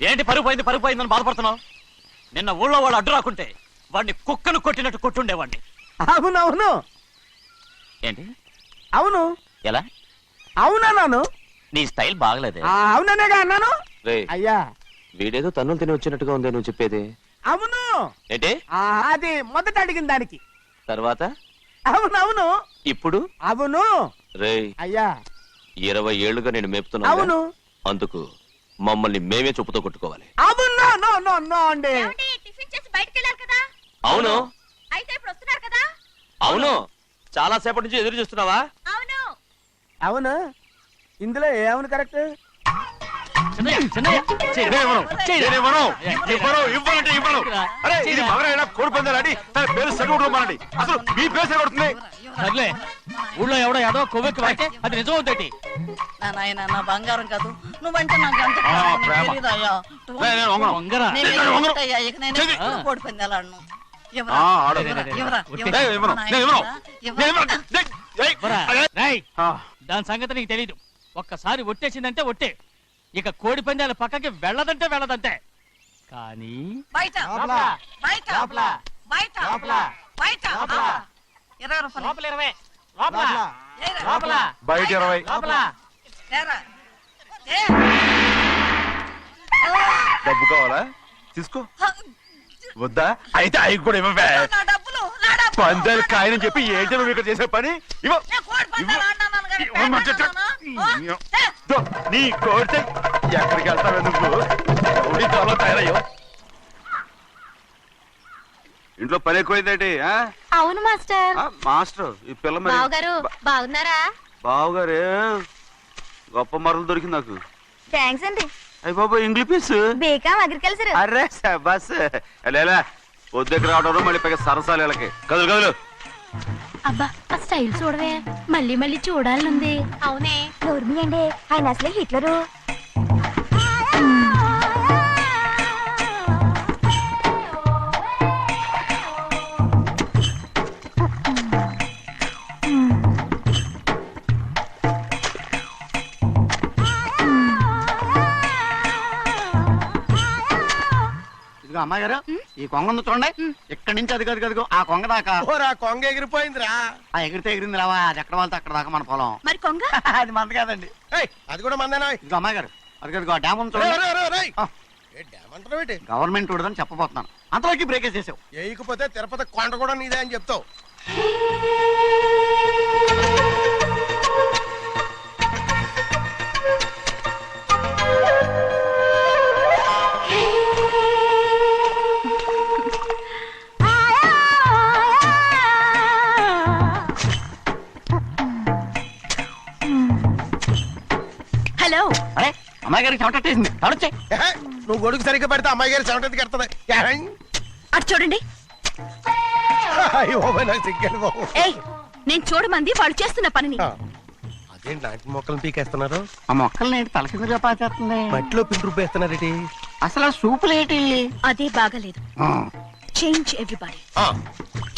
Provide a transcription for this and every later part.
ఏంటి పరుగు పోయిందని బాధపడుతున్నావు? నిన్న ఊళ్ళో వాళ్ళు అడ్డు రాకుంటే వాడిని కుక్కను కొట్టినట్టు కొట్టుండేవాడిని. అవునవును. ఏంటి? అవును. ఎలా? అవునన్నాను. నీ స్టైల్ బాగలేదే. అవుననేగా అన్నాను. అయ్యా వీడేదో తన్నులు తిని వచ్చినట్టుగా ఉంది నువ్వు చెప్పేది. అవును. ఏంటి? అది మొదట అడిగిన దానికి. తర్వాత అవునవును. ఇప్పుడు అవును. రే అయ్యా 20 ఏళ్లుగా నేను మేపుతున్నా. అవును. అందుకు మమ్మల్ని మేమే చెప్పుతో కొట్టుకోవాలి. అవును. నో నో నో అండి. టిఫిన్ చేసి బయటికి వెళ్ళారు కదా. అవును. అయితే ఇప్పుడు వస్తున్నారు కదా. అవును. చాలా సేపటి నుంచి ఎదురు చూస్తున్నావా? అవును. అవును. ఇందులో ఏమవును కరెక్ట్? సర్లే, ఊళ్ళో ఎవడో ఏదో కొవ్వెక్కి వాడితే అది నిజం అవుతాయి. నా బంగారం కాదు నువ్వంటే నాకు అంత దాని సంగతి నీకు తెలీదు. ఒక్కసారి ఒట్టేసిందంటే ఒట్టే. ఇక కోడి పందాల పక్కకి వెళ్ళదంటే వెళ్ళదంటే. కానీ బయట బయట బయట బయట 20 రూపాయలు లోపల 20 లోపల బయట 20 డబ్బు కావాలా? తీసుకో. వద్దా? అయితే అవి కూడా ఇవ్వవే. పందాలు కాయని చెప్పి ఏంటి నువ్వు ఇక్కడ చేసే పని? నీ కోరితే ఎక్కడికి వెళ్తావే నువ్వు? తయారయ్యో. ఇంట్లో పని ఎక్కువైందేంటి? అవును మాస్టర్. మాస్టర్ ఈ పిల్ల బావగారు బాగున్నారా? బావగారే గొప్ప మరలు దొరికింది నాకు. థ్యాంక్స్ అండి. అయ్యి బాబు ఇంగ్లీష్ పీస్ బీకాం అగ్రికల్చర్. అరే బస్ లేలా పొద్దుకు రావడం మళ్ళీ పైగా సరసాలు వీళ్ళకి. కదులు కదులు. అబ్బా ఆ స్టైల్ చూడవే, మళ్ళీ మళ్ళీ చూడాలనుంది. అవునే నోర్మి అండి, ఆయన అసలే హిట్లరు. అమ్మాయి గారు ఈ కొంగ ఉంది చూడండి. ఇక్కడి నుంచి అది కదిగో ఆ కొంగ దాకా. కొంగ ఎగిరిపోయిందిరా. ఎగిరితే ఎగిరింది రావా, అది ఎక్కడ వాళ్ళతో అక్కడ దాకా మన పొలం. మరి కొంగ అది మంద కాదండి. అది కూడా మందేనా? ఇదిగో అమ్మాయి గారు అది కదిగో డ్యామ్ ఉంది చూడండి. గవర్నమెంట్ ఉండదని చెప్పబోతున్నాను, అంతలోకి బ్రేక్ వేసేసావు. వేయకపోతే తిరుపతి కొండ కూడా నీదే అని చెప్తావు. హలో. అరే అమ్మాయి గారికి చెమటేసింది, తడొచ్చే. నువ్వు గొడుగు సరిగ్గా పెడితే అమ్మాయి గారి చెమటది కడుతుంది. అటు చూడండి. ఏయ్, నేను చూడమంది వాళ్ళు చేస్తున్న పనిని. అదేంటి నాటి మొక్కలను పీకేస్తున్నారు? ఆ మొక్కల్ని తల కిందగా పాచేస్తుంది. మట్టిలో పిండి రూపేస్తున్నారేటి? అసలు సూపులేటి? అదే బాగలేదు. Change everybody.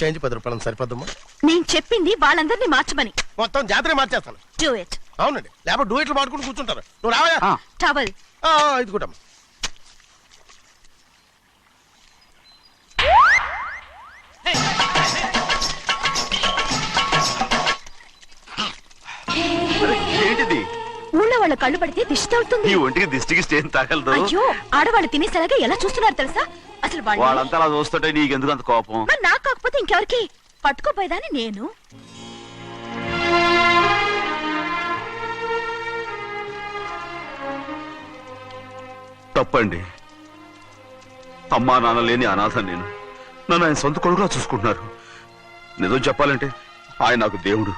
చేంజ్ 10 రూపాయలు సరిపోద్దమ్మా. నేను చెప్పింది వాళ్ళందరినీ మార్చమని. మొత్తం జాతర మార్చేస్తాను. Do it. అవునండి, లేకపోతే డూయిట్లు మాడుకుంటూ కూర్చుంటారు. నువ్వు రావా? టవల్ ఇది కూడా ఏంటిది? ఊళ్ళో వాళ్ళ కళ్ళు పడితే దిష్టి తగులుతుంది. ఈ ఒంటికి దిష్టికి స్టేన్ తగలదు. అయ్యో, ఆడవాళ్ళు తినేసేలాగా ఎలా చూస్తున్నారు తెలుసా? అసలు వాళ్ళంతా అలా చూస్తుంటే నీకెందుకు అంత కోపం? మరి నాకు కాకపోతే ఇంకెవరికి? పట్టుకోపోయేదాన్ని నేను. తప్పండి. అమ్మా నాన్న లేని అనాథ నేను. నన్ను ఆయన సొంత కొడుకులా చూసుకుంటున్నారు. నిజం చెప్పాలంటే ఆయన నాకు దేవుడు.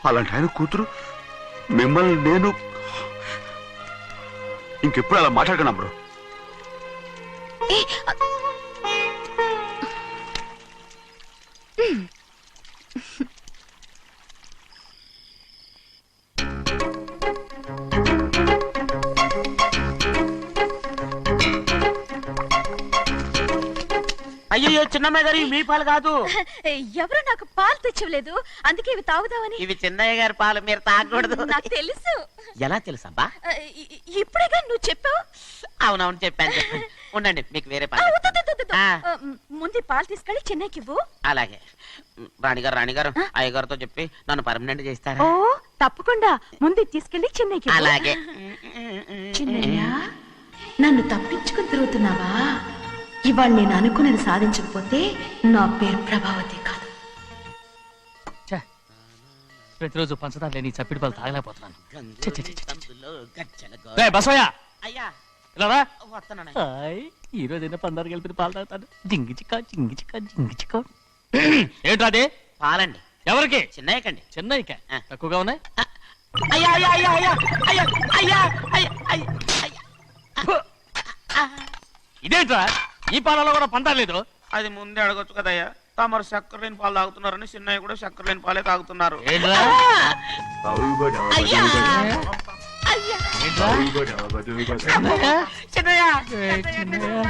అలాంటి ఆయన కూతురు మిమ్మల్ని నేను ఇంకెప్పుడు అలా మాట్లాడగలను బ్రో. అయ్యో చిన్నమ్మాయి గారు మీ పాలు కాదు. ఎవరు నాకు పాలు తెచ్చివ్వలేదు, అందుకే ఇవి తాగుదామని. ఇవి చిన్నయ్య గారి పాలు, మీరు తాగకూడదు. నాకు తెలుసు. ఎలా తెలుసబ్బా? ఇప్పుడేగా నువ్వు చెప్పావు. అవునవును చెప్పాను. ఉండండి, మీకు వేరే ఆ, పాలు. వద్దు, వద్దు, వద్దు. ఆ. ముందు ఈ పాలు తీసుకెళ్ళి చెన్నైకి ఇవ్వు. అలాగే. రాణిగారు అయ్యగారితో చెప్పి నన్ను పర్మనెంట్ చేస్తారా? ఓ తప్పకుండా, ముందు ఇది తీసుకెళ్ళి చెన్నైకి ఇవ్వు. అలాగే. చిన్నయ్య, నన్ను తప్పించుకుని తిరుగుతున్నావా? ఇవాళ నేను అనుకున్నది సాధించకపోతే నా పేరు ప్రభావతి కాదు. ఛే, ప్రతిరోజు పంచదార లేని చప్పిడి పాలు తాగలేకపోతున్నాను. ఛే, ఛే, ఛే, ఛే. రేయ్, బసవయ్య, అయ్యా ఇలా రా. వస్తున్నాను. హాయ్, ఈ రోజైనా పందారు కలిపి పాలు తాగుతాను. జింగి చిక్క జింగి చిక్క జింగి చిక్క. ఏంట్రా అది? పాలండి. ఎవరికి? చిన్నయ్యకండి. చెన్నైకా? తక్కువగా ఉన్నాయి. అయ్యా అయ్యా అయ్యా అయ్యా అయ్యా అయ్యా అయ్యా అయ్యా అయ్యా. ఇదేంట్రా, ఈ పాలలో కూడా పందారు లేదు? అది ముందే అడగొచ్చు కదయ్యా. తమరు చక్కెర లేని పాలు తాగుతున్నారని చిన్నయ్య కూడా చక్కెర లేని పాలే తాగుతున్నారు. ఏంట్రా? అయ్యా ఏంట్రా? చిన్నయ్య ఏయ్, చిన్నయ్య,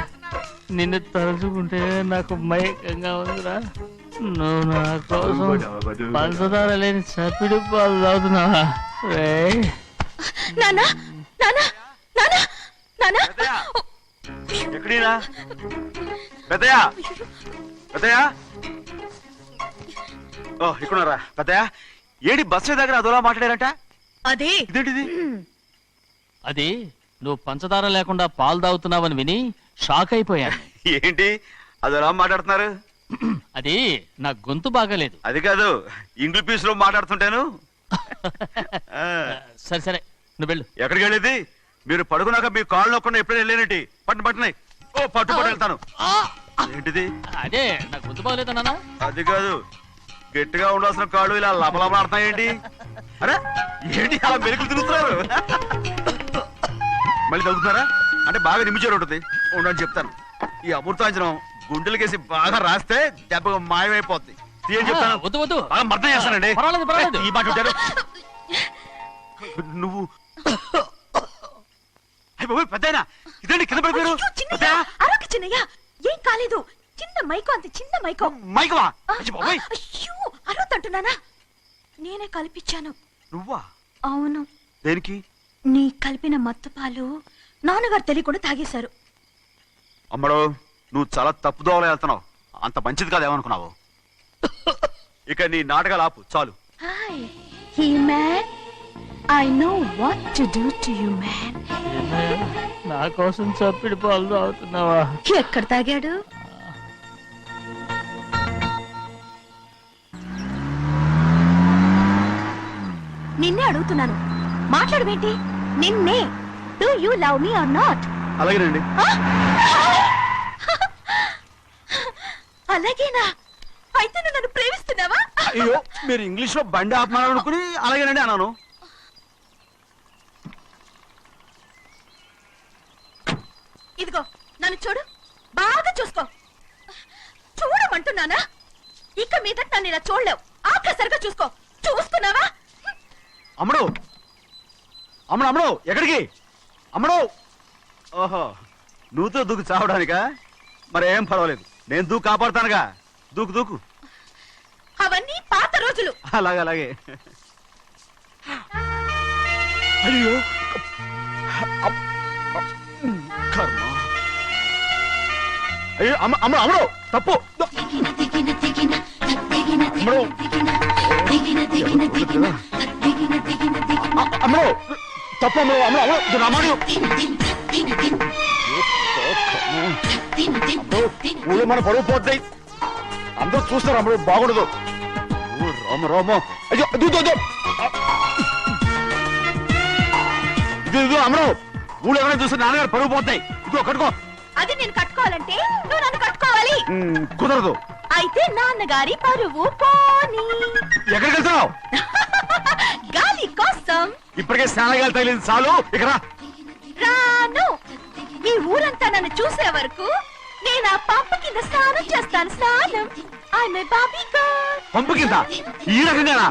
నిన్ను తలుచుకుంటే నాకు మైకంగా ఉందిరా. నువ్వు నా కోసం పంచదార లేని చప్పిడి పాలు తాగుతున్నావా? రేయ్, నానా నానా నానా నానా ఎక్కడీనా పెద్దయా? పెద్దయా? ఓ ఇక్కడున్నారా పెద్దయా? ఏడి బస్సు దగ్గర అదోలా మాట్లాడారంట. అదే ఇదేంటిది? అది నువ్వు పంచదార లేకుండా పాలు తాగుతున్నావని విని షాక్ అయిపోయాను. ఏంటి అదోలా మాట్లాడుతున్నారు? అది నా గొంతు బాగాలేదు. అది కాదు, ఇంగ్లీష్ పీస్ లో మాట్లాడుతుంటాను. ఆ, సరే సరే, నువ్వు వెళ్ళు. ఎక్కడికి వెళ్ళేది? మీరు పడుకున్నాక మీ కాళ్ళు నొక్కకుండా ఎప్పుడైనా వెళ్ళేనంటి. పట్టునాయి. ఓ పట్టు వెళ్తాను. ఏంటిది? అదే నా గొంతు బాగలేదు నాన్న. అది కాదు, గట్టిగా ఉండాల్సిన కాళ్ళు ఇలా లబలబలాడుతున్నాయేంటి? అరే ఏంటి అలా మెరుకులు తిరుగుతున్నారు? మళ్ళీ తగ్గుతున్నారా? అంటే బాగా నిమిషాలు ఉంటుంది. ఉండని చెప్తాను. ఈ అమృతాంజనం గుండెలకేసి బాగా రాస్తే దెబ్బగా మాయమైపోద్ది. తీయని చెప్తాను. వద్దు వద్దు, బాగా మర్దం చేస్తానండి. పర్వాలేదు, పర్వాలేదు. ఈ మాట ఉంటారు నువ్వు. పెద్దయినా ఇదండి కింద పడిపోయారు. అయ్యో, చిన్నయ్య, అరవకు చిన్నయ్య, ఏం కాలేదు. చిన్న మైకో, అంత చిన్న మైకో. మైకవా? అయ్యో, అరవతంటున్నానా? నేనే కల్పించాను. నువ్వా? అవును, దేనికి? నీ కలిపిన మత్తు పాలు నాన్నగారు తెలియకుండా తాగేశారు. అమ్మడో, నువ్వు చాలా తప్పు దోవలో వెళ్తున్నావు. అంత మంచిది కాదేమనుకున్నావు. ఇక నీ నాటకాలు ఆపు చాలు. Hi he man, I know what to do to you man. నా కోసం చప్పిడి పాలు తాగుతున్నావా? ఎక్కడ తాగాడు? నిన్నే అడుగుతున్నాను, మాట్లాడవేంటి? నిన్నే. Do you love me or not? అలాగేనండి. అలాగేనా? అయితే నువ్వు నన్ను ప్రేమిస్తున్నావా? అయ్యో, మీరు ఇంగ్లీష్ లో బండి ఆపమాలనుకుని అలాగేనండి అన్నాను. ఇదిగో నన్ను చూడు, బాగా చూసుకో. చూడమంటున్నానా? ఇక మీద నన్ను ఇలా చూడలేవు. ఆఖసరిగా చూసుకో. చూసుకున్నావా? అమ్మడు అమ్మడు అమ్మడు ఎక్కడికి? అమ్మడు. ఓహో, నువ్వుతో దూకు చావడానికా? మరేం పర్వాలేదు, నేను దూకు కాపాడుతానుగా. దూకు దూకు. అవన్నీ పాత రోజులు. అలాగే అలాగే. అయ్యో కర్మ. అయ్యో అమ్మ అమ్మ అమ్మడు తప్పు. అమ్మడు అమ్మడు తప్పు. అమ్మడు అమ్మడు అమ్మడు రామాడు. ఊళ్ళో మన పరువు పోతాయి, అందరూ చూస్తారు. అమ్మడు బాగుండదు. రామ రామ. అయ్యో ఇది అమ్మడు, ఊళ్ళో ఎవరైనా చూస్తే నాన్నగారు పరువు పోతాయి. ఇదిగో కట్టుకో. అది నేను కట్టుకోవాలంటే నువ్వు నన్ను కట్టుకోవాలి. కుదరదు. అయితే నాన్నగారి పరువు పోనీ. ఎక్కడికి వెళ్తున్నావు? గాలి కోసం. ఇప్పటికే స్నానగాలు తగిలింది చాలు. ఇక్కడ రాను. ఈ ఊరంతా నన్ను చూసే వరకు నేను ఆ పంపు కింద స్నానం చేస్తాను. స్నానం. I'm a Barbie girl. పంపు కింద ఈ రకంగా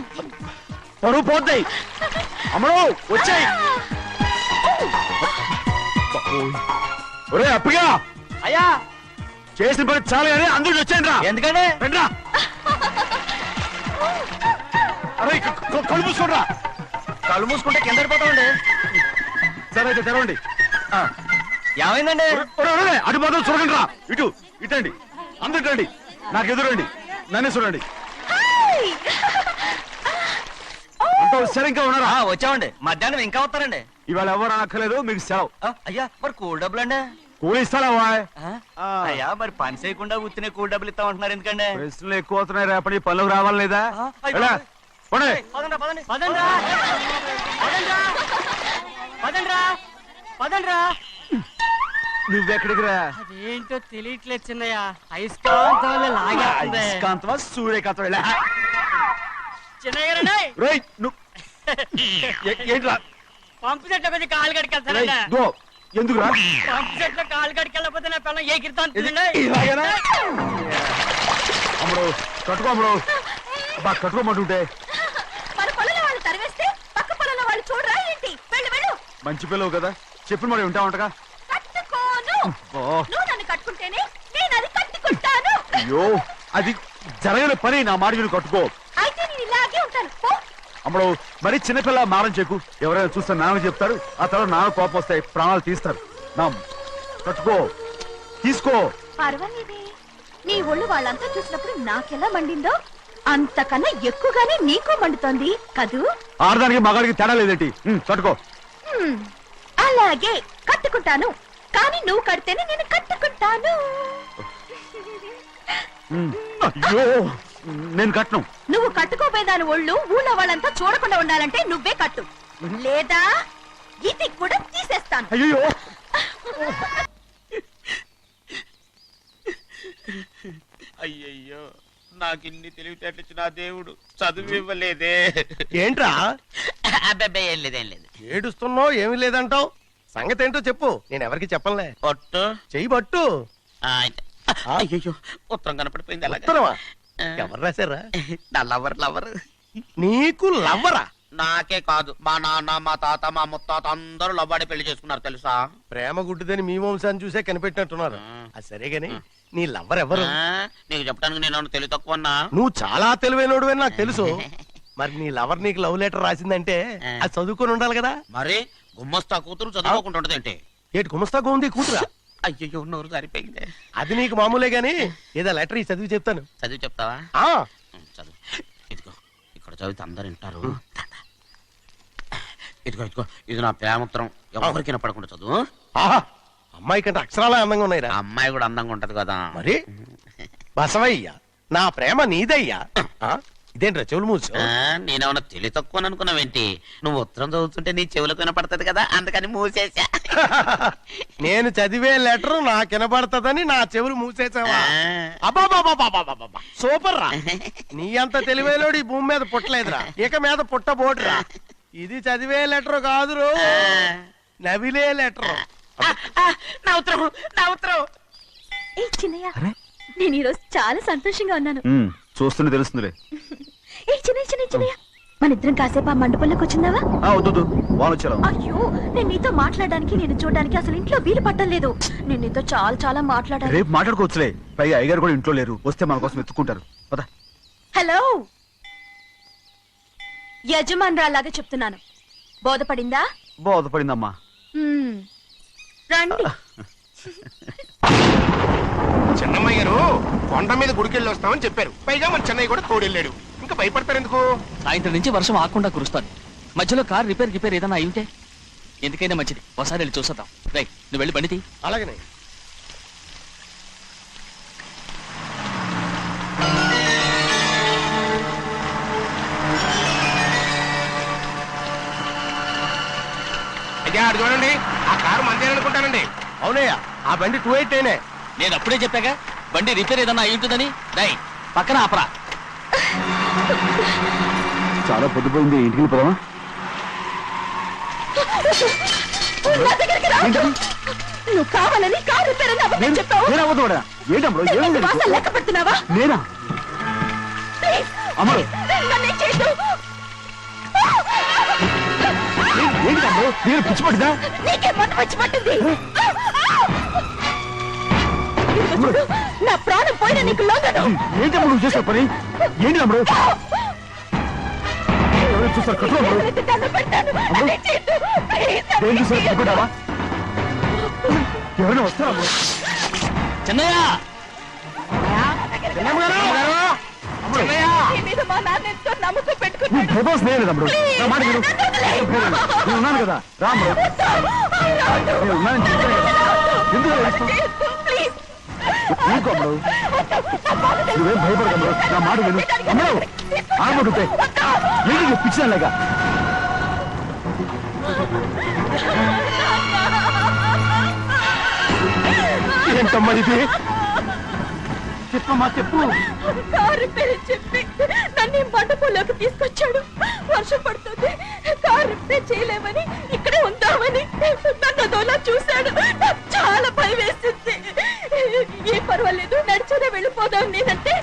పరువు పోతాయి. అమ్మడు వచ్చాయి. ఒరే అప్పగా. అయ్యా చేసిన పని చాలు కానీ అందరూ వచ్చాను రా. ఎందుకంటే రండ్రా. అరే కళ్ళు మూసుకోండిరా. కళ్ళు మూసుకుంటే కింద పడిపోతామండి. సరే అయితే తెరవండి. ఏమైందండి? అటు మాత్రం చూడండి రా. ఇటు ఇటండి, అందరు ఇటండి, నాకు ఎదురండి, నన్నే చూడండి. అంతా సరే ఇంకా ఉన్నారా? వచ్చామండి. మధ్యాహ్నం ఇంకా వస్తారండి. ఇవాళ ఎవరు అనక్కర్లేదు, మీకు సెలవు. అయ్యా మరి కూల్ డబ్బులు అండి? కూలి ఇస్తారా? అయ్యా మరి పని చేయకుండా ఉత్తినే కూల్ డబ్బులు ఇస్తామంటున్నారు ఎందుకండి? ప్రశ్నలు ఎక్కువ అవుతున్నాయి, రేపటి పనులకు రావాలి లేదా? ఎలా? పోనీ. నువ్వెక్కడికి రా? అదేంటో తెలియట్లేదు చిన్నయ్య. అయస్కాంతం వల్ల లాగేస్తుంది. అయస్కాంతమా సూర్యకాంతం? ఎలా? చిన్నయ్య గారండి, రేయ్, నువ్వు ఏంట్రా? పంపు చెట్ల కొంచెం కాలు రేయ్, కడికెళ్తానండి. దో, ఎందుకురా? పంపు చెట్ల కాలు కడికెళ్ళకపోతే నా పిల్లలు ఏ కిర్తాను ఇలాగేనా? అమ్ముడు కట్టుకో, అమ్ముడు. బా కట్టుకోమంటుంటే మన పొలంలో వాళ్ళు తరివేస్తే పక్క పొలంలో వాళ్ళు చూడరా ఏంటి? వెళ్ళు వెళ్ళు. మంచి పిల్లవు కదా, చెప్పిన మరి ఉంటావంటగా. కట్టుకోను. ఓ, నువ్వు నన్ను కట్టుకుంటేనే నేను అది కట్టుకుంటాను. అయ్యో, అది జరగని పని. నా మాట విని కట్టుకో. అయితే నేను ఇలాగే ఉంటాను. పో. అమ్మడు మరి చిన్నపిల్ల మారం చెక్కు. ఎవరైనా చూస్తే నాన్న చెప్తారు, ఆ తర్వాత నాన్న కోపం వస్తాయి, ప్రాణాలు తీస్తారు. నా కట్టుకో, తీసుకో. పర్వాలేదే, నీ ఒళ్ళు వాళ్ళంతా చూసినప్పుడు నాకెలా మండిందో అంతకన్నా ఎక్కువగానే నీకు మండుతోంది కదూ? ఆడదానికి మగాడికి తేడా లేదేంటి? కట్టుకో. అలాగే కట్టుకుంటాను, కానీ నువ్వు కడితేనే నేను కట్టుకుంటాను. అయ్యో, నేను కట్టను. నువ్వు కట్టుకోపోయేదాని ఒళ్ళు ఊళ్ళో వాళ్ళంతా చూడకుండా ఉండాలంటే నువ్వే కట్టు, లేదా ఇది కూడా తీసేస్తాను. అయ్యో, అయ్యయ్యో, నాకు ఇన్ని తెలివితేటలు ఇచ్చిన ఆ దేవుడు చదువు ఇవ్వలేదే. ఏంట్రా అబ్బాయి ఏం లేదు, ఏం లేదు. ఏడుస్తున్నావు? ఏమీ లేదంటావు. సంగతి ఏంటో చెప్పు, నేను ఎవరికి చెప్పనులే. ఒట్టు. చెయ్యి పట్టు. అయ్యో, ఉత్తరం కనపడిపోయింది. అలాగే ఉత్తరమా? ఎవరు రాశారా? నా లవర్ లవర్. నీకు లవ్వరా? నాకే కాదు, మా నాన్న, మా తాత, మా ముత్తాత అందరూ లవ్వాడి పెళ్లి చేసుకున్నారు తెలుసా? ప్రేమ గుడ్డిదని మీ వంశాన్ని చూసే కనిపెట్టినట్టున్నారు. అది సరే గాని నీ లవ్వర్ ఎవరు? నీకు చెప్పడానికి నేను తెలివి తక్కువన్నా? నువ్వు చాలా తెలివైనడు అని నాకు తెలుసు. మరి నీ లవర్ నీకు లవ్ లెటర్ రాసిందంటే అది చదువుకొని ఉండాలి కదా. మరి గుమ్మస్తా కూతురు చదువుకోకుండా ఉంటది ఏంటి? ఏటి గుమస్తాగా ఉంది కూతురా? అయ్యో, నోరు సరిపోయింది. అది నీకు మామూలే గాని ఏదో లెటర్ ఈ చదివి చెప్తాను. చదివి చెప్తావా? ఆ చదువు. ఇదిగో ఇక్కడ చదివితే అందరు వింటారు. ఇదిగో ఇదిగో, ఇది నా ప్రేమోత్తరం. ఎవరికి పడకుండా చదువు. ఆహా, అమ్మాయి కంటే అక్షరాలే అందంగా ఉన్నాయిరా. ఆ అమ్మాయి కూడా అందంగా ఉంటది కదా. మరి బసవయ్య, నా ప్రేమ నీదయ్యా. ఇదేంట్రా చెవులు మూసు? నేనేమన్నా తెలివి తక్కువ అనుకున్నావేంటి? నువ్వు ఉత్తరం చదువుతుంటే నీ చెవులకు వినపడుతుంది కదా, అందుకని మూసేసా. నేను చదివే లెటర్ నాకు వినబడతదని నా చెవులు మూసేసావా? అబ్బాబాబాబాబాబాబా, సూపర్ రా. నీ అంత తెలివేలోడు ఈ భూమి మీద పుట్టలేదురా, ఇక మీద పుట్టబోడురా. ఇది చదివే లెటర్ కాదురు, నవిలే లెటర్. నా ఉత్తరం, నా ఉత్తరం. ఏ చిన్నయ్య, నేను ఈరోజు చాలా సంతోషంగా ఉన్నాను. చూస్తూనే తెలుస్తుందిలే. ఏ చిన్నయ్య చిన్నయ్య చిన్నయ్య, మన ఇద్దరం కాసేపు ఆ మండపంలోకి వచ్చిందావా? వద్దు, వాళ్ళు వచ్చారు. అయ్యో, నేను నీతో మాట్లాడడానికి, నేను చూడడానికి అసలు ఇంట్లో వీలు పట్టలేదు. నేను నీతో చాలా చాలా మాట్లాడాలి. రేపు మాట్లాడుకోవచ్చులే, పైగా అయ్యగారు కూడా ఇంట్లో లేరు, వస్తే మన కోసం ఎత్తుకుంటారు. పద. హలో, యజమానురాలాగా చెప్తున్నాను, బోధపడిందా? బోధపడిందమ్మా. రండి. చెన్నమ్మ గారు కొండ మీద గుడికెళ్ళి వస్తామని చెప్పారు. పైగా మన చెన్నయ్య కూడా తోడెళ్ళాడు. ఇంకా భయపడతారు ఎందుకు? సాయంత్రం నుంచి వర్షం ఆకుండా కురుస్తాను. మధ్యలో కార్ రిపేర్ ఏదైనా అయి ఉంటే ఎందుకైనా మంచిది, ఒకసారి వెళ్ళి చూసేద్దాం. రైట్, నువ్వు వెళ్ళి బండి తీ. అలాగనే. అయ్యా, అది చూడండి, ఆ కారు మందేననుకుంటానండి. అవునయ్యా, ఆ బండి 289. నేను అప్పుడే చెప్పాగా బండి రిపేర్ ఏదన్నా అయి ఉంటుందని. రై, పక్కన ఆపరా. చాలా పొద్దుపోయింది, ఇంటికి వెళ్ళిపోదామా? నా దగ్గరికి రా. నువ్వు కావాలని కారు రిపేర్ అని అబద్ధం చెప్పావు. వాసన లెక్క పెడుతున్నావా? నేనా? ప్లీజ్, అమ్మడు, నన్నేం చేయొద్దు. ఏంటి తమ్ముడు, నేను పిచ్చి పట్టిదా? నీకే మంట వచ్చి పట్టింది. ఇదిగో చూడు నా ప్రాణం పోయిన నీకు లొంగను. ఏంటి అమ్ముడు నువ్వు చేసే పని? ఏంటి అమ్ముడు? ఎవరైనా చూస్తారు కట్టు అమ్ముడు. ఎవరైతే దండం పెట్టాను, అదే చేయొద్దు. Please, ఏం చూసారు భయపడ్డావా? ఎవరైనా వస్తారా అమ్ముడు? చిన్నయ్య నీ మీద మా నాన్న ఎంతో నమ్మకం నువ్వు పెట్టుకున్నాడు. భయపడాల్సిన ఏం లేదు అమ్ముడు. నా మాట విను. నేను ఉన్నాను కదా, రా అమ్ముడు. నేను ఉన్నానని చెప్తాను కదా. ఎందుకు ఏడుస్తావు? ప్లీజ్ ఊరుకో అమ్ముడు. నువ్వేం భయపడదు అమ్ముడు. నా మాట విను అమ్ముడు. ఆడబడుతే ఏంటి పిచ్చిదానిలాగా? ఏంటమ్మా ఇది? చెప్పమ్మా చెప్పు. కారు పేరు చెప్పి నన్ను ఈ మండపంలోకి తీసుకొచ్చాడు. వర్షం పడుతుంది, కారు రిపేర్ చేయలేమని ఇక్కడే ఉందామని నన్ను అదోలా చూశాడు. నాకు చాలా భయం వేసింది. ఏం పర్వాలేదు, నడిచేదే వెళ్ళిపోదాం నేనంటే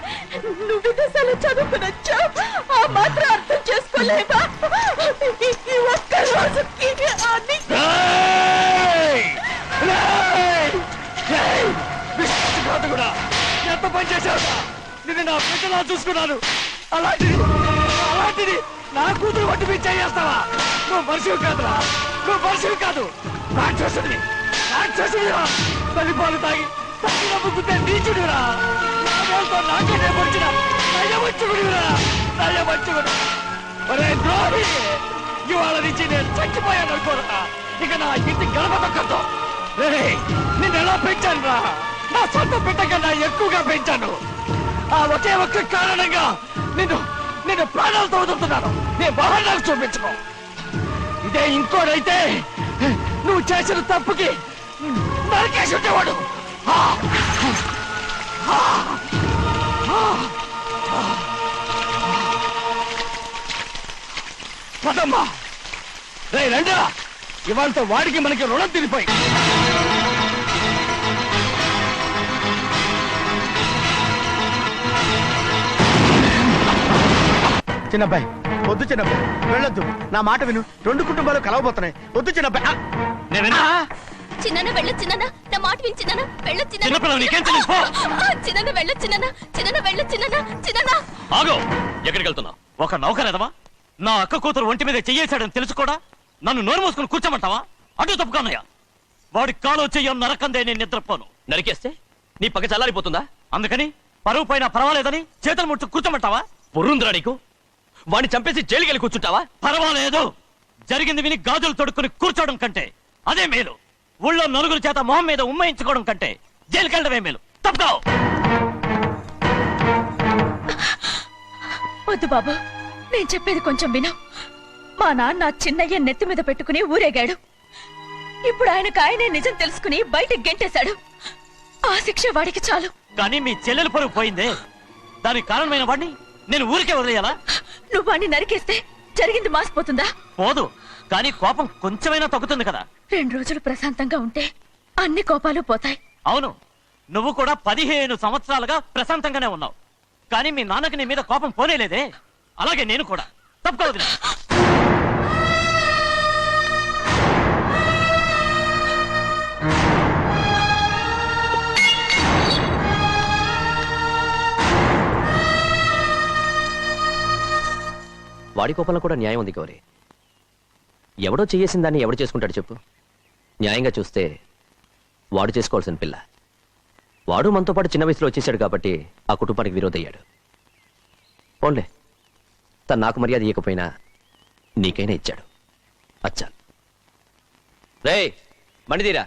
నువ్వు విదేశాలు చదువుకుని వచ్చావు, ఆ మాత్రం అర్థం చేసుకోలేవా? ఈ ఒక్క రోజుకి అన్ని కూడా ఎంత పని చేశావు? నిన్ను నా బిడ్డలా చూసుకున్నాను. అలాంటిది నా కూతురు వంటి మీద చేస్తావా? నువ్వు మనిషివి కాదురా, నువ్వు మనిషివి కాదు, రాక్షసుడివి. రాక్షసుడిరా, తల్లిపాలు తాగి తల్లి నమ్ముకుంటే నీచుడిరా. నాకే వచ్చిన నయవంచుకుడిరా, నయవంచుకుడు. ఒరే ద్రోహి, ఇవాళ నుంచి నేను చచ్చిపోయాను అనుకోరా. ఇక నా ఇంటి గడప తొక్కతో నిన్ను ఎలా పెంచాను రా? నా సొంత బిడ్డ కన్నా ఎక్కువగా పెంచాను. ఆ ఒకే ఒక్క కారణంగా నిన్ను ప్రాణాలతో వదులుతున్నాను. నీ బాగా నాకు చూపించుకో. ఇదే ఇంకోడైతే నువ్వు చేసిన తప్పుకి నరికేసి ఉండేవాడు. పదమ్మా, రే రండా, ఇవాళతో వాడికి మనకి రుణం తిరిగిపోయి. చిన్నబ్బాయి వద్దు, చిన్నబ్బాయి వెళ్ళొద్దు. నా మాట విను. 2 కుటుంబాలు కలవబోతున్నాయి. వద్దు చిన్నబ్బాయి. చిన్న వెళ్ళ చిన్న నా మాట విని చిన్న వెళ్ళ చిన్నపిల్లలు నీకేం తెలుసు? చిన్న వెళ్ళ చిన్న వెళ్ళ చిన్న. ఆగో, ఎక్కడికి వెళ్తున్నావు? ఒక నౌకరేదవా నా అక్క కూతురు ఒంటి మీద చెయ్యేశాడని తెలుసు కూడా నన్ను నోరు మూసుకుని కూర్చోమంటావా? అటు తప్పుకున్నాయా? వాడి కాలో చెయ్యం నరకందే నేను నిద్రపోను. నరికేస్తే నీ పక్క చల్లారిపోతుందా? అందుకని పరువు పైన పర్వాలేదని చేతులు ముట్టు కూర్చోమంటావా? పొర్రుందిరా నీకు? వాడిని చంపేసి జైలుకెళ్ళి కూర్చుంటావా? పర్వాలేదు, జరిగింది విని గాజులు తొడుక్కుని కూర్చోవడం కంటే అదే మేలు. ఊళ్ళో నలుగురు చేత మొహం మీద ఉమ్మయించుకోవడం కంటే జైలుకెళ్ళడమే మేలు. తప్పుకో. వద్దు బాబు, నేను చెప్పేది కొంచెం విను. మా నాన్న చిన్నయ్య నెత్తి మీద పెట్టుకుని ఊరేగాడు. ఇప్పుడు ఆయనకు నిజం తెలుసుకుని బయటకు గెంటేశాడు. ఆ శిక్ష వాడికి చాలు. కానీ మీ చెల్లెలు పరువు పోయిందే, దానికి కారణమైన వాడిని నేను ఊరికే వదిలేయాలా? నువ్వు వాడిని నరికేస్తే జరిగింది మాసిపోతుందా? పోదు, కానీ కోపం కొంచెమైనా తగ్గుతుంది కదా. 2 రోజులు ప్రశాంతంగా ఉంటే అన్ని కోపాలు పోతాయి. అవును, నువ్వు కూడా 15 సంవత్సరాలుగా ప్రశాంతంగానే ఉన్నావు. కానీ మీ నాన్నకి నీ మీద కోపం పోనేలేదే. అలాగే నేను కూడా. తప్పుకోవద్దు. వాడి కోపంలో కూడా న్యాయం ఉంది గౌరీ. ఎవడో చేయేసిన దాన్ని ఎవడు చేసుకుంటాడు చెప్పు? న్యాయంగా చూస్తే వాడు చేసుకోవాల్సిన పిల్ల. వాడు మనతో పాటు చిన్న వయసులో వచ్చేసాడు కాబట్టి ఆ కుటుంబానికి విరోధయ్యాడు. పోన్లే, తను నాకు మర్యాద ఇవ్వకపోయినా నీకైనా ఇచ్చాడు. అచ్చా రే మణిదీరా.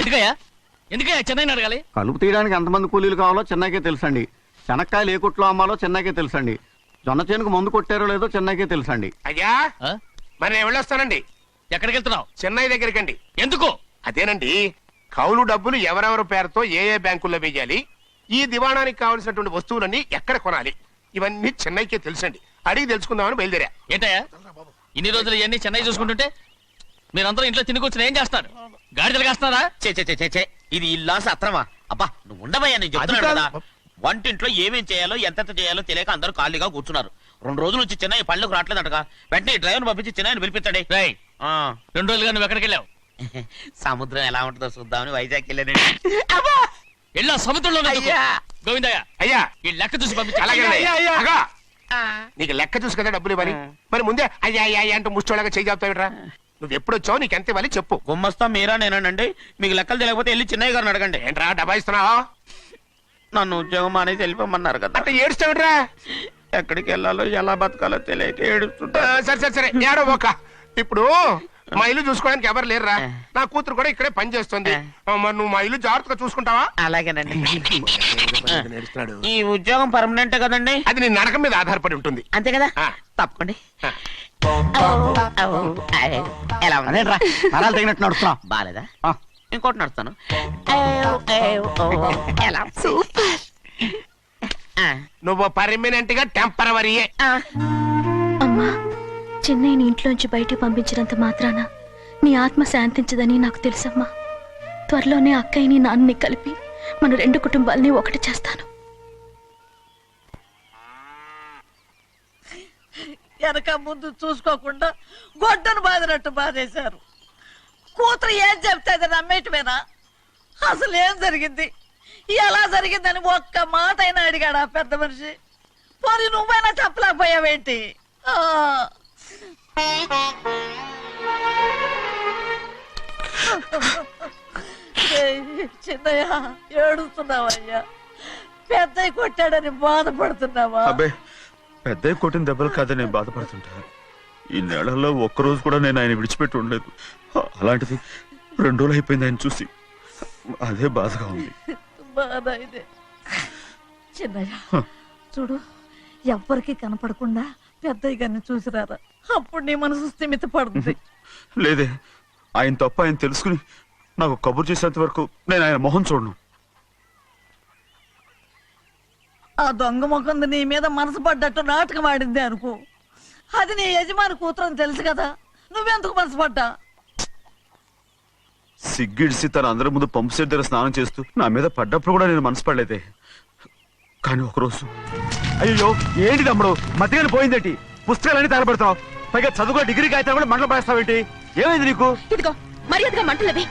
ఎందుకయ్యా చెన్నైని అడగాలి? కలుపు తీయడానికి ఎంతమంది కూలీలు కావాలో చెన్నైకే తెలుసండి. శనక్కాయలు ఏ కొట్లో అమ్మాలో చెన్నైకే తెలుసండి. జొన్న చేనుకు మందు కొట్టారో లేదో చెన్నైకే తెలుసండి. అయ్యా మరి నేను వెళ్ళొస్తానండి. ఎక్కడికి వెళ్తున్నావు? చెన్నై దగ్గరికండి. ఎందుకు? అదేనండి, కౌలు డబ్బులు ఎవరెవరి పేరుతో ఏ ఏ బ్యాంకుల్లో వేయాలి, ఈ దివాణానికి కావలసినటువంటి వస్తువులన్నీ ఎక్కడ కొనాలి, ఇవన్నీ చెన్నైకే తెలుసండి. అడిగి తెలుసుకుందామని బయలుదేరా. ఏంటయ్యా ఇన్ని రోజులు ఇవన్నీ చెన్నై చూసుకుంటుంటే మీరందరూ ఇంట్లో తిని కూర్చుని ఏం చేస్తారు? గాడిదలు కాస్తున్నారా? చే ఇది ఇల్లా సత్రమా? అబ్బా నువ్వు ఉండబోయా, నేను చెప్తున్నాను కదా. వంటింట్లో ఏమేం చేయాలో ఎంతెంత చేయాలో తెలియక అందరూ ఖాళీగా కూర్చున్నారు. 2 రోజుల నుంచి చెన్నై పళ్ళకు రావట్లేదటగా. వెంటనే డ్రైవర్ పంపించి చెన్నైని పిలిపించండి. 2 రోజులుగా నువ్వు ఎక్కడికి వెళ్ళావు? సముద్రం ఎలా ఉంటుందో చూద్దామని వైజాగ్ వెళ్ళానండి. ఎల్లా సముద్రంలో అయ్యా. గోవిందయ్య అయ్యా ఈ లెక్క చూసి పంపించు. అలాగే అయ్యా, అయ్యా. అగా. నీకు లెక్క చూసి కదా డబ్బులు ఇవ్వాలి మరి ముందే అయ్యా అయ్యా అయ్యా అంటూ ముష్టోళ్ళగా చేయి చెప్తావిడ్రా నువ్వు ఎప్పుడు వచ్చావు నీకు ఎంత ఇవ్వాలి చెప్పు గుమ్మస్తా మీరా నేనండి. మీకు లెక్కలు తెలియకపోతే వెళ్ళి చిన్నయ్య గారిని అడగండి. ఏంట్రా డబ్బా ఇస్తున్నావా నన్ను ఉద్యోగం అనేది వెళ్ళిపోమన్నారు కదా. అంటే ఏడుస్తావిడ్రా ఎక్కడికి వెళ్ళాలో ఎలా బతకాలో తెలియక ఏడుస్తుంటా. సరే సరే సరే ఏడో ఒక ఇప్పుడు మా ఇల్లు చూసుకోవడానికి ఎవరు లేరురా నా కూతురు కూడా ఇక్కడే పని చేస్తుంది మరి నువ్వు మా ఇల్లు జాగ్రత్తగా చూసుకుంటావా అలాగేనండి. నేర్చున్నాడు ఈ ఉద్యోగం పర్మనెంట్ కదండి? అది నీ నరకం మీద ఆధారపడి ఉంటుంది అంతే కదా. ఆ. తప్పకండి. ఆ. ఎలా ఉంది? అదేంట్రా నరాలు తగినట్టు నడుస్తున్నావు. బాలేదా? ఆ. ఇంకోటి నడుస్తాను. ఎలా? సూపర్. నువ్వు పర్మనెంట్ గా టెంపరవరీయే అమ్మా, చెన్నైని ఇంట్లోంచి బయటికి పంపించినంత మాత్రాన నీ ఆత్మ శాంతించదని నాకు తెలుసమ్మా. త్వరలోనే అక్కయ్యని నాన్నని కలిపి మన 2 కుటుంబాలని ఒకటి చేస్తాను. వెనక ముందు చూసుకోకుండా గొడ్డను బాదినట్టు బాధేశారు. కూతురు ఏం చెప్తే అది నమ్మేటమేనా? అసలు ఏం జరిగింది, ఎలా జరిగిందని ఒక్క మాట అయినా అడిగాడు ఆ పెద్ద మనిషి. పోనీ నువ్వైనా చెప్పలేకపోయావేంటి? చిన్నయ్య ఏడుస్తున్నావయ్యా, పెద్దయ్య కొట్టాడని బాధపడుతున్నావా? అబ్బే పెద్ద కొట్టిన దెబ్బలు కాదని నేను బాధపడుతుంటా. ఈ నెలల్లో ఒక్కరోజు కూడా నేను ఆయన విడిచిపెట్టి ఉండలేదు. అలాంటిది 2 రోజులు అయిపోయింది ఆయన చూసి. అదే బాధగా ఉంది. బాధ ఇదే. చిన్నయ్య చూడు, ఎవ్వరికి కనపడకుండా పెద్దయ్య గారిని చూసిరారా, అప్పుడు నీ మనసు స్థిమిత పడుతుంది. లేదే, ఆయన తప్ప ఆయన తెలుసుకుని నాకు కబురు చేసేంత వరకు నేను ఆయన మొహం చూడను. ఆ దొంగ ముఖంది నీ మీద మనసు పడ్డట్టు నాటకం ఆడింది అనుకో, అది నీ యజమాని కూతురు అని తెలుసు కదా, నువ్వెందుకు మనసు పడ్డా? సిగ్గిడిసి తన అందరి ముందు పంపు సెట్ దగ్గర స్నానం చేస్తూ నా మీద పడ్డప్పుడు కూడా నేను మనసు పడలేదే. కానీ ఒకరోజు అయ్యో ఏంటి తమ్ముడు మధ్యగానే పోయిందేంటి? పుస్తకాలన్నీ తగలబెడతావు, పైగా చదువుకో డిగ్రీ కాగితాలు కూడా మంటలు పడేస్తావేంటి? ఏమైంది నీకు? ఇదిగో మర్యాదగా మంటలవి.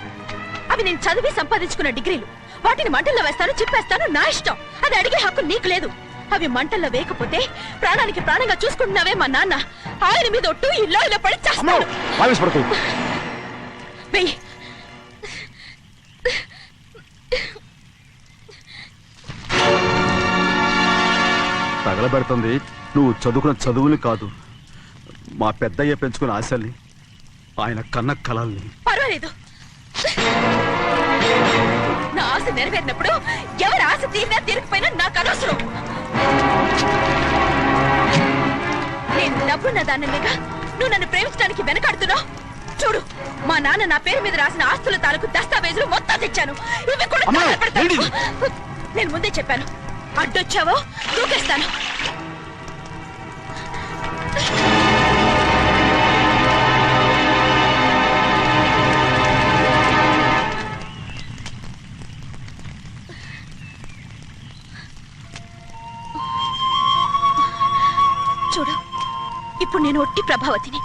అవి నేను చదివి సంపాదించుకున్న డిగ్రీలు. వాటిని మంటల్లో వేస్తాను, చిప్పేస్తాను, నా ఇష్టం. అది అడిగే హక్కు నీకు లేదు. అవి మంటల్లో వేయకపోతే ప్రాణానికి ప్రాణంగా చూసుకుంటున్నావే మా నాన్న, ఆయన మీద ఒట్టు ఇలా ఇలా పడి చేస్తాను. వెయ్యి. తగలబెడుతుంది నువ్వు చదువుకున్న చదువుని కాదు, మా పెద్దయ్య పెంచుకున్న ఆశల్ని, ఆయన కన్న కలల్ని. పర్వాలేదు, నా ఆశ నెరవేరినప్పుడు ఎవరి ఆశ తీరినా తీరకపోయినా నాకు అనవసరం. నేను డబ్బున్న దానిగా నువ్వు నన్ను ప్రేమించడానికి వెనకాడుతున్నావు. చూడు, మా నాన్న నా పేరు మీద రాసిన ఆస్తుల తాలూకు దస్తావేజులు మొత్తం తెచ్చాను. ఇవి కూడా తగలబెడతాను. నేను ముందే చెప్పాను, అడ్డొచ్చావో దూకేస్తాను. చూడు, ఇప్పుడు నేను ఒట్టి ప్రభావతిని.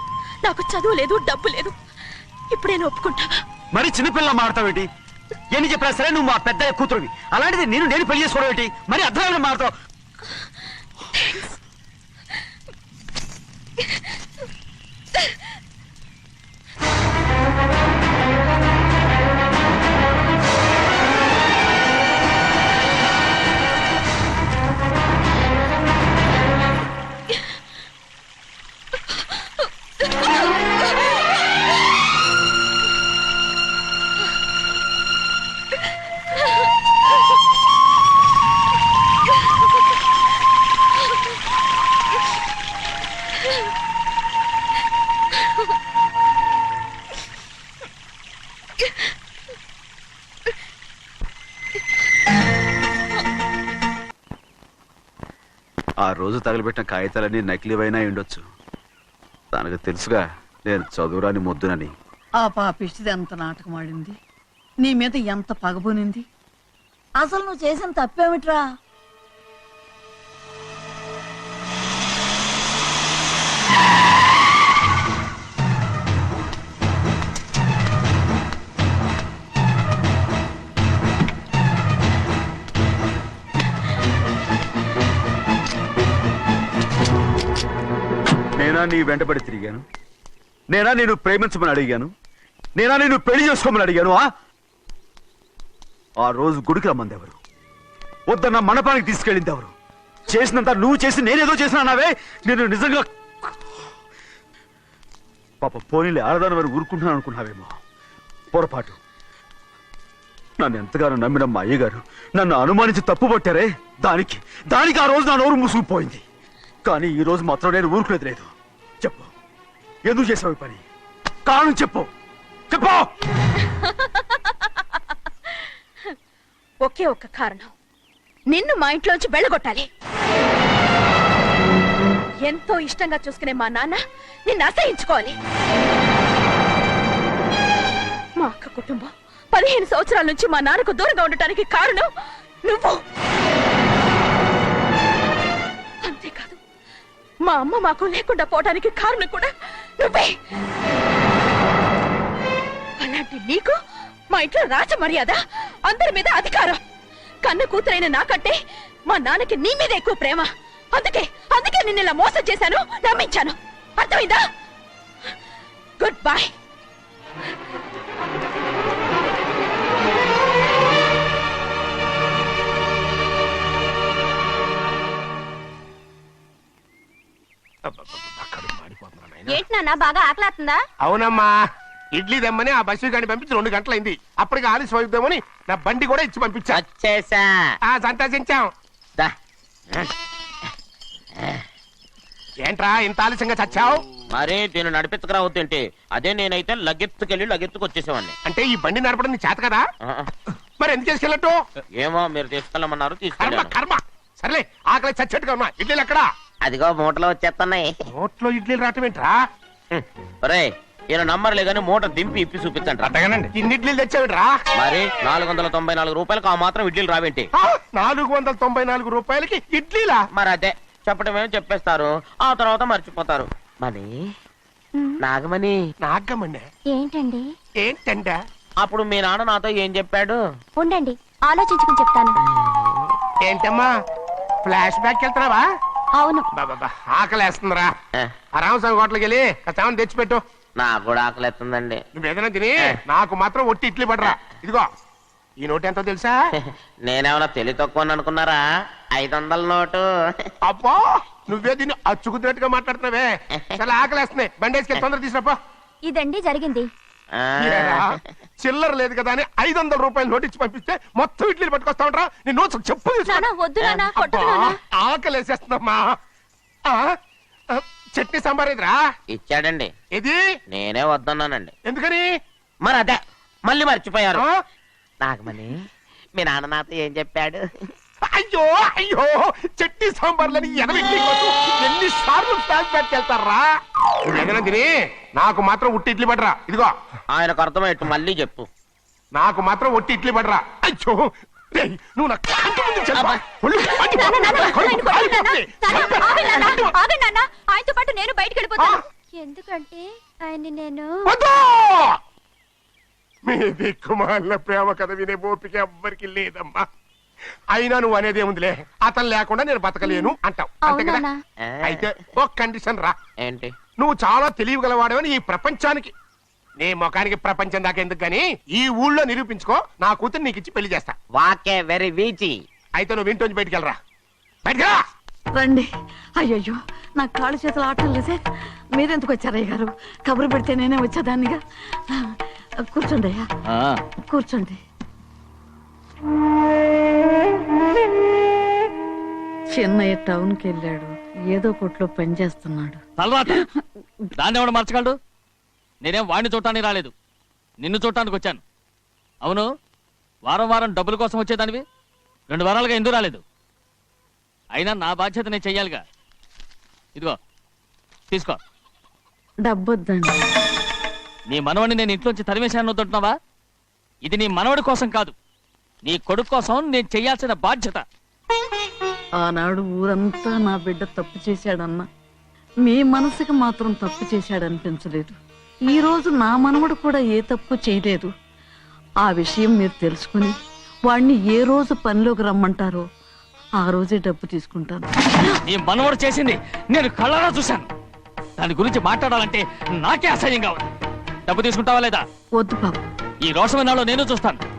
నాకు చదువు లేదు, డబ్బు లేదు. ఇప్పుడు నేను ఒప్పుకుంటావా? మరి చిన్నపిల్ల మాడతావేంటి? ఎన్ని చెప్పినా సరే నువ్వు మా పెద్ద కూతురువి. అలాంటిది నేను పెళ్లి చేసుకోవడం ఏంటి? మరి అర్థమైన మాడతావు. ఆ రోజు తగలబెట్టిన కాగితాలన్నీ నకిలీవైనా ఉండొచ్చు. తనకు తెలుసుగా నేను చదువురాని మొద్దునని. ఆ పాపిష్టిది ఎంత నాటకం ఆడింది, నీ మీద ఎంత పగబోనింది. అసలు నువ్వు చేసిన తప్పేమిట్రా? నేనా నీ వెంటబడి తిరిగాను? నేనా నేను ప్రేమించమని అడిగాను? నేనా నేను పెళ్లి చేసుకోమని అడిగాను? ఆ రోజు గుడికి రమ్మంది ఎవరు? వద్దన్న మండపానికి తీసుకెళ్ళింది ఎవరు? చేసినంత నువ్వు చేసి నేనేదో చేసినావే. నేను నిజంగా పాప పోనీలే ఆడదాని వారు ఊరుకుంటున్నాను అనుకున్నావేమో. పొరపాటు. నన్ను ఎంతగానో నమ్మిన మా అయ్యగారు నన్ను అనుమానించి తప్పు పట్టారే, దానికి ఆ రోజు నా నోరు మూసుకుపోయింది. కానీ ఈ రోజు మాత్రం నేను ఊరుకునేది లేదు. చెప్పు, ఎందుకు చేసావు ఈ పని? కారణం చెప్పు. ఒకే ఒక్క కారణం, నిన్ను మా ఇంట్లోంచి వెళ్ళగొట్టాలి. ఎంతో ఇష్టంగా చూసుకునే మా నాన్న నిన్ను అసహించుకోవాలి. మా అక్క కుటుంబం 15 సంవత్సరాల నుంచి మా నాన్నకు దూరంగా ఉండటానికి కారణం నువ్వు. అంతేకాదు, మా అమ్మ మాకు లేకుండా పోవడానికి కారణం కూడా నువ్వే. అలాంటి నీకు మా ఇంట్లో రాజ మర్యాద, అందరి మీద అధికారం. కన్న కూతురైన నాకంటే మా నాన్నకి నీ మీద ఎక్కువ ప్రేమ. అందుకే నిన్ను ఇలా మోసం చేశాను, నమ్మించాను. అర్థమైందా? Good bye. ఏంటి నాన్న, బాగా ఆకలాతుందా? అవునమ్మా, ఇడ్లీ దమ్మని ఆ బస్సు గాని పంపించి 2 గంటలైంది. అప్పటికి ఆలస్యం అవుతామని నా బండి కూడా ఇచ్చి పంపించా. సంతోషించాం. ఏంట్రా ఇంత ఆలస్యంగా చచ్చావు? మరి నేను నడిపెత్తుకురావద్దేంటి? అదే నేనైతే లగెత్తుకెళ్ళి లగెత్తుకు వచ్చేసేవాడిని. అంటే ఈ బండి నడపడం నీ చేత కదా? మరి ఎందుకు చేసుకెళ్ళట్టు? ఏమో మీరు తీసుకెళ్ళమన్నారు, కర్మ తీసుకెళ్ళాను. కర్మ. సర్లే, ఆకలి చచ్చేట్టుగా ఉన్నా. ఇడ్లీలు ఎక్కడా? అదిగో మూటలో వచ్చేస్తున్నాయి. నోట్లో ఇడ్లీలు రావటం ఏంట్రా? ఒరే, ఈయన నంబర్లే గాని మూట దింపి ఇప్పి చూపించండి. అట్టగానండి. ఇన్ని ఇడ్లీలు తెచ్చావిడ్రా? మరి 494 రూపాయలకు ఆ మాత్రం ఇడ్లీలు రావేంటి? 494 రూపాయలకి ఇడ్లీలా? మరి అదే చెప్పడమేమో చెప్పేస్తారు, ఆ తర్వాత మర్చిపోతారు. మని నాగమణి. నాగమణి ఏంటండి? ఏంటంట? అప్పుడు మీ నాన్న నాతో ఏం చెప్పాడు? ఉండండి, ఆలోచించుకుని చెప్తాను. ఏంటమ్మా, ఫ్లాష్ బ్యాక్ వెళ్తున్నావా? అవును. బాబా ఆకలేస్తుందిరా. ఆ రామస్వామి హోటల్కి వెళ్ళి కాస్త తెచ్చిపెట్టు. నాకు కూడా ఆకలిస్తుందండి. నువ్వేదైనా తిని నాకు మాత్రం ఒట్టి ఇడ్లీ పడరా. ఇదిగో, ఈ నోటు ఎంతో తెలుసా? నేనేమన్నా తెలివి తక్కువ అనుకున్నారా? 500 నోటు. అబ్బో, నువ్వే దీన్ని అచ్చుకుతున్నట్టుగా మాట్లాడుతున్నావే. చాలా ఆకలేస్తున్నాయి, బండేసుకెళ్ళి తొందర తీసినప్పా. ఇదండి జరిగింది. చిల్లర లేదు కదా అని 500 రూపాయలు నోటు ఇచ్చి పంపిస్తే మొత్తం ఇడ్లీలు పట్టుకొస్తా ఉంటా. నీ నోట్స్ చెప్పు. ఆకలేసేస్తుందమ్మా. చట్నీ సాంబార్ ఇదిరా? ఇచ్చాడండి. ఇది నేనే వద్దన్నానండి. ఎందుకని? మరి అదే మళ్ళీ మర్చిపోయారు. నాగమణి, మీ నాన్న నాతో ఏం చెప్పాడు? అయ్యో అయ్యో, చట్నీ సాంబార్లని ఎన్ని సార్లు ఫ్లాష్ బ్యాక్ వెళ్తారా? నువ్వేదైనా తిని నాకు మాత్రం ఒట్టి ఇడ్లీ పడరా. ఇదిగో, ఆయనకు అర్థమయ్యట్టు మళ్ళీ చెప్పు. నాకు మాత్రం ఒట్టి ఇడ్లీ పడరా. అయ్యో, నువ్వు నా కంటి ముందు చెప్పు. ఆయనతో పాటు నేను బయటకు వెళ్ళిపోతాను. ఎందుకంటే ఆయన నేను మీ దిక్కుమాల ప్రేమ కథ వినే ఓపిక ఎవ్వరికి లేదమ్మా. అయినా నువ్వు అనేది ఏముందిలే, అతను లేకుండా నేను బతకలేను అంటావు, అంతే కదా? అయితే ఒక కండిషన్ రా. ఏంటి? నువ్వు చాలా తెలియగలవాడవని ఈ ప్రపంచానికి, నీ ముఖానికి ప్రపంచం దాకా ఎందుకు గాని ఈ ఊళ్ళో నిరూపించుకో. నా కూతురు నీకు ఇచ్చి పెళ్లి చేస్తా. వాకే వెరీ వీచి. అయితే నువ్వు ఇంటి బయటికి వెళ్ళరా. బయటకెళ్ళా. రండి. అయ్యయ్యో, నా కాళ్ళు చేతులు ఆటం లేదే. మీరెందుకు వచ్చారయ్య గారు? కబురు పెడితే నేనే వచ్చేదాన్నిగా. కూర్చోండి అయ్యా, కూర్చోండి. చిన్నయ్య టౌన్కి వెళ్ళాడు, ఏదో కొట్లో పని చేస్తున్నాడు. దాన్ని ఎవడు మార్చగలడు? నేనేం వాడిని చూడటానికి రాలేదు, నిన్ను చూడటానికి వచ్చాను. అవును, వారం వారం డబ్బుల కోసం వచ్చేదానివి 2 వారాలుగా ఎందుకు రాలేదు? అయినా నా బాధ్యత నేను చెయ్యాలిగా. ఇదిగో తీసుకో. డబ్బొద్దండి. నీ మనవడిని నేను ఇంట్లోంచి తరిమేశాను వద్దంటున్నావా? ఇది నీ మనవడి కోసం కాదు, నీ కొడుకు కోసం నేను చెయ్యాల్సిన బాధ్యత. ఆనాడు ఊరంతా నా బిడ్డ తప్పు చేశాడన్నా, మీ మనసుకి మాత్రం తప్పు చేశాడనిపించలేదు. ఈ రోజు నా మనవడు కూడా ఏ తప్పు చేయలేదు. ఆ విషయం మీరు తెలుసుకుని వాడిని ఏ రోజు పనిలోకి రమ్మంటారో ఆ రోజే డబ్బు తీసుకుంటాను. నీ మనవడు చేసింది నేను కళ్ళారా చూశాను. దాని గురించి మాట్లాడాలంటే నాకే అసహ్యంగా ఉంది. డబ్బు తీసుకుంటావా లేదా? వద్దు బాబు. ఈ రోషమన్నాలో నేను చూస్తాను.